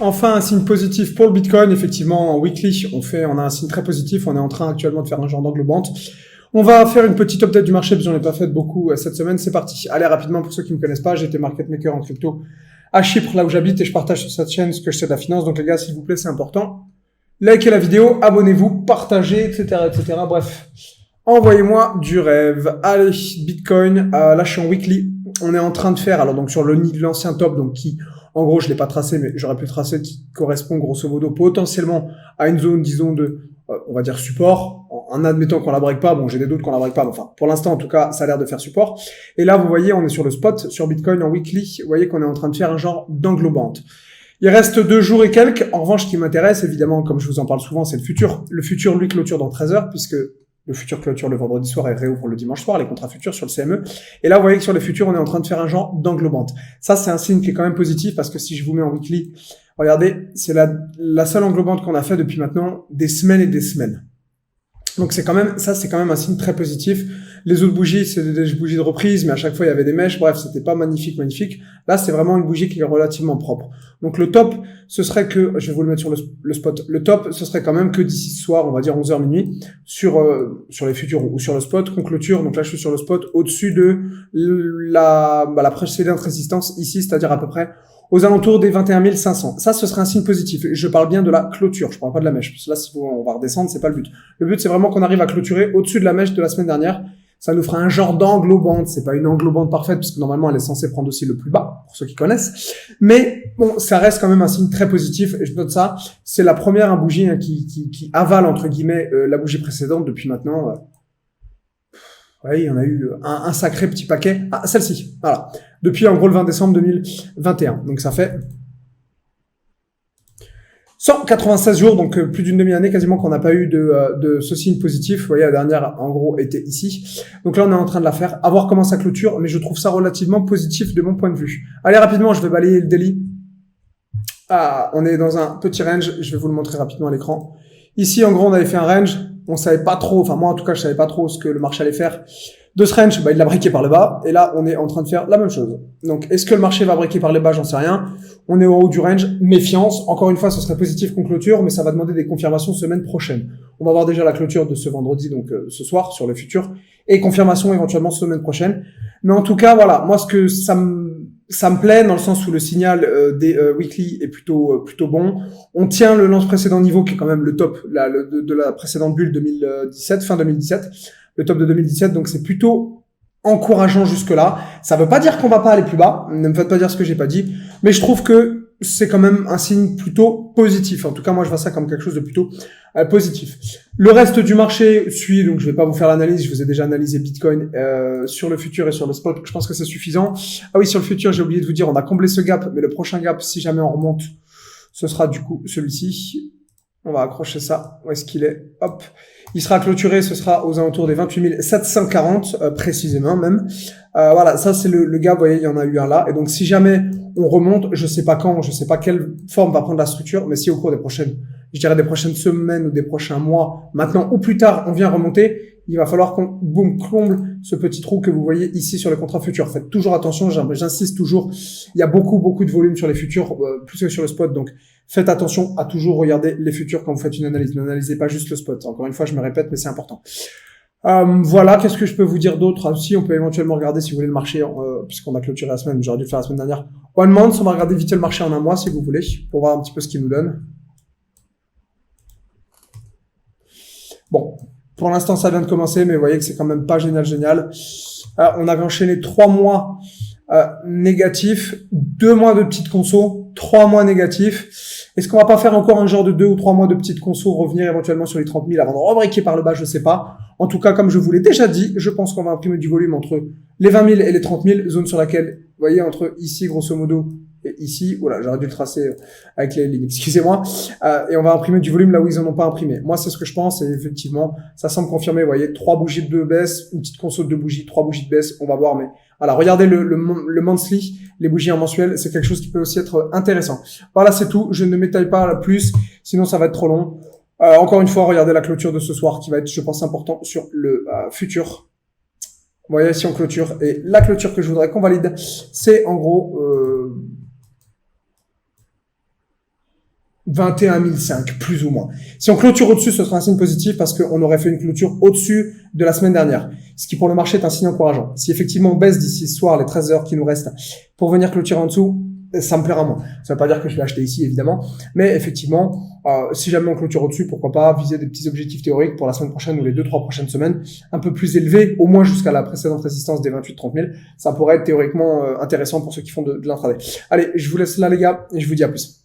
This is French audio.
Enfin, un signe positif pour le Bitcoin. Effectivement, en weekly, on a un signe très positif. On est en train actuellement de faire un genre d'angle bante. On va faire une petite update du marché, parce que j'en ai pas fait beaucoup cette semaine. C'est parti. Allez, rapidement, pour ceux qui me connaissent pas, j'ai été market maker en crypto à Chypre, là où j'habite, et je partage sur cette chaîne ce que je sais de la finance. Donc les gars, s'il vous plaît, c'est important. Likez la vidéo, abonnez-vous, partagez, etc., etc. Bref, envoyez-moi du rêve. Allez, Bitcoin, là je suis en weekly. On est en train de faire, alors donc sur l'ancien top, donc qui, en gros, je l'ai pas tracé, mais j'aurais pu le tracer, qui correspond grosso modo potentiellement à une zone, disons, de, on va dire support, en admettant qu'on la break pas. Bon, j'ai des doutes qu'on la break pas, mais enfin, pour l'instant, en tout cas, ça a l'air de faire support. Et là, vous voyez, on est sur le spot, sur Bitcoin en weekly. Vous voyez qu'on est en train de faire un genre d'angle bante. Il reste 2 jours et quelques. En revanche, ce qui m'intéresse, évidemment, comme je vous en parle souvent, c'est le futur. Le futur, lui, clôture dans 13 heures, puisque le futur clôture le vendredi soir et réouvre le dimanche soir, les contrats futurs sur le CME. Et là, vous voyez que sur les futurs, on est en train de faire un genre d'angle bante. Ça, c'est un signe qui est quand même positif, parce que si je vous mets en weekly, regardez, c'est la seule angle bante qu'on a fait depuis maintenant des semaines et des semaines. Donc c'est quand même, ça c'est quand même un signe très positif. Les autres bougies, c'est des bougies de reprise, mais à chaque fois il y avait des mèches. Bref, c'était pas magnifique. Là, c'est vraiment une bougie qui est relativement propre. Donc le top, ce serait que, je vais vous le mettre sur le spot. Le top, ce serait quand même que d'ici ce soir, on va dire 11h minuit, sur les futurs ou sur le spot, qu'on clôture. Donc là, je suis sur le spot au-dessus de la précédente résistance ici, c'est-à-dire à peu près aux alentours des 21 500. Ça, ce serait un signe positif. Je parle bien de la clôture, je parle pas de la mèche. Parce que là, si on va redescendre, c'est pas le but. Le but, c'est vraiment qu'on arrive à clôturer au-dessus de la mèche de la semaine dernière. Ça nous fera un genre d'englobante. C'est pas une englobante parfaite, parce que normalement, elle est censée prendre aussi le plus bas, pour ceux qui connaissent. Mais bon, ça reste quand même un signe très positif. Et je note ça. C'est la première bougie qui avale, entre guillemets, la bougie précédente depuis maintenant. Ouais, il y en a eu un sacré petit paquet. Ah, celle-ci, voilà. Depuis, en gros, le 20 décembre 2021. Donc, ça fait 196 jours, donc plus d'une demi-année quasiment qu'on n'a pas eu de ce signe positif. Vous voyez, la dernière, en gros, était ici. Donc là, on est en train de la faire. À voir comment ça clôture, mais je trouve ça relativement positif de mon point de vue. Allez, rapidement, je vais balayer le daily. Ah, on est dans un petit range. Je vais vous le montrer rapidement à l'écran. Ici, en gros, on avait fait un range. On savait pas trop, enfin moi en tout cas, je savais pas trop ce que le marché allait faire. De ce range, il l'a briqué par le bas. Et là, on est en train de faire la même chose. Donc, est-ce que le marché va briquer par le bas? J'en sais rien. On est au haut du range. Méfiance. Encore une fois, ce serait positif qu'on clôture, mais ça va demander des confirmations semaine prochaine. On va voir déjà la clôture de ce vendredi, donc ce soir, sur le futur. Et confirmation éventuellement semaine prochaine. Mais en tout cas, voilà. Moi, ce que ça me plaît dans le sens où le signal des weekly est plutôt bon. On tient le lance précédent niveau qui est quand même le top de la précédente bulle 2017, fin 2017, le top de 2017. Donc c'est plutôt encourageant jusque là. Ça veut pas dire qu'on va pas aller plus bas. Ne me faites pas dire ce que j'ai pas dit, mais je trouve que c'est quand même un signe plutôt positif. En tout cas, moi je vois ça comme quelque chose de plutôt positif. Le reste du marché suit, donc je vais pas vous faire l'analyse, je vous ai déjà analysé Bitcoin sur le futur et sur le spot, je pense que c'est suffisant. Ah oui, sur le futur, j'ai oublié de vous dire, on a comblé ce gap, mais le prochain gap, si jamais on remonte, ce sera du coup celui-ci. On va accrocher ça. Où est-ce qu'il est? Hop. Il sera clôturé, ce sera aux alentours des 28 740, précisément même. Voilà, ça c'est le gap, vous voyez, il y en a eu un là. Et donc si jamais on remonte, je sais pas quand, je sais pas quelle forme va prendre la structure, mais si au cours des prochaines, je dirais des prochaines semaines ou des prochains mois, maintenant ou plus tard, on vient remonter, il va falloir qu'on comble ce petit trou que vous voyez ici sur les contrats futurs. Faites toujours attention, j'insiste toujours, il y a beaucoup de volume sur les futurs, plus que sur le spot, donc faites attention à toujours regarder les futurs quand vous faites une analyse. N'analysez pas juste le spot. Encore une fois, je me répète, mais c'est important. Voilà, qu'est-ce que je peux vous dire d'autre? Si, on peut éventuellement regarder, si vous voulez, le marché, puisqu'on a clôturé la semaine, j'aurais dû le faire la semaine dernière. One month, on va regarder vite le marché en un mois, si vous voulez, pour voir un petit peu ce qu'il nous donne. Bon, pour l'instant, ça vient de commencer, mais vous voyez que c'est quand même pas génial. On avait enchaîné 3 mois négatifs, 2 mois de petites consos, 3 mois négatifs. Est-ce qu'on va pas faire encore un genre de 2 ou 3 mois de petites consos, revenir éventuellement sur les 30 000 avant de rebriquer par le bas, je sais pas. En tout cas, comme je vous l'ai déjà dit, je pense qu'on va imprimer du volume entre les 20 000 et les 30 000, zone sur laquelle, vous voyez, entre ici, grosso modo, et ici, voilà, j'aurais dû le tracer avec les lignes, excusez-moi, et on va imprimer du volume là où ils en ont pas imprimé. Moi, c'est ce que je pense, et effectivement, ça semble confirmer, vous voyez, 3 bougies de baisse, une petite conso de 2 bougies, 3 bougies de baisse, on va voir, mais voilà, regardez le monthly, les bougies en mensuel, c'est quelque chose qui peut aussi être intéressant. Voilà, c'est tout, je ne m'étale pas plus, sinon ça va être trop long. Encore une fois, regardez la clôture de ce soir qui va être, je pense, important sur le futur. Vous voyez, si on clôture, et la clôture que je voudrais qu'on valide, c'est en gros 21 500, plus ou moins. Si on clôture au-dessus, ce sera un signe positif parce qu'on aurait fait une clôture au-dessus de la semaine dernière. Ce qui pour le marché est un signe encourageant. Si effectivement on baisse d'ici ce soir les 13 heures qui nous restent pour venir clôturer en dessous, ça me plaira moins. Ça veut pas dire que je vais acheter ici, évidemment. Mais effectivement, si jamais on clôture au-dessus, pourquoi pas viser des petits objectifs théoriques pour la semaine prochaine ou les 2-3 prochaines semaines, un peu plus élevés, au moins jusqu'à la précédente résistance des 28-30 000. Ça pourrait être théoriquement intéressant pour ceux qui font de l'intraday. Allez, je vous laisse là, les gars, et je vous dis à plus.